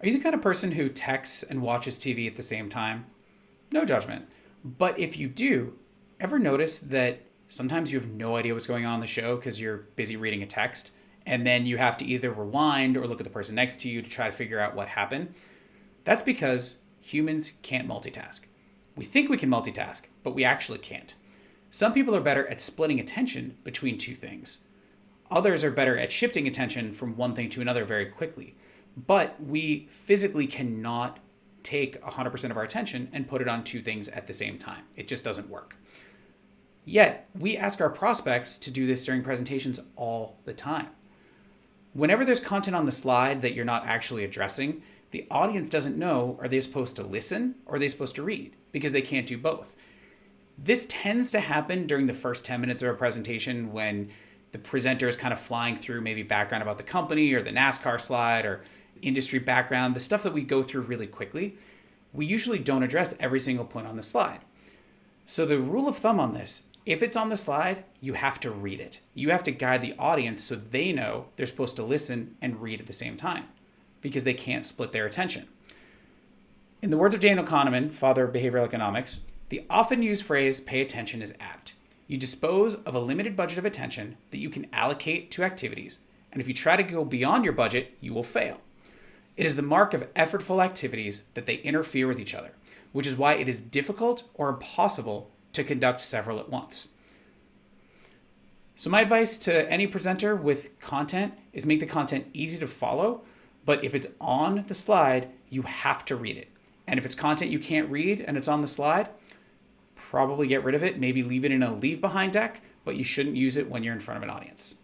Are you the kind of person who texts and watches TV at the same time? No judgment. But if you do, ever notice that sometimes you have no idea what's going on in the show because you're busy reading a text, and then you have to either rewind or look at the person next to you to try to figure out what happened? That's because humans can't multitask. We think we can multitask, but we actually can't. Some people are better at splitting attention between two things. Others are better at shifting attention from one thing to another very quickly. But we physically cannot take 100% of our attention and put it on two things at the same time. It just doesn't work. Yet, we ask our prospects to do this during presentations all the time. Whenever there's content on the slide that you're not actually addressing, the audience doesn't know, are they supposed to listen or are they supposed to read? Because they can't do both. This tends to happen during the first 10 minutes of a presentation when the presenter is kind of flying through maybe background about the company or the NASCAR slide or industry background, the stuff that we go through really quickly. We usually don't address every single point on the slide. So the rule of thumb on this, if it's on the slide, you have to read it. You have to guide the audience so they know they're supposed to listen and read at the same time because they can't split their attention. In the words of Daniel Kahneman, father of behavioral economics, the often used phrase, pay attention, is apt. You dispose of a limited budget of attention that you can allocate to activities, and if you try to go beyond your budget, you will fail. It is the mark of effortful activities that they interfere with each other, which is why it is difficult or impossible to conduct several at once. So my advice to any presenter with content is make the content easy to follow, but if it's on the slide, you have to read it. And if it's content you can't read and it's on the slide, probably get rid of it, maybe leave it in a leave behind deck, but you shouldn't use it when you're in front of an audience.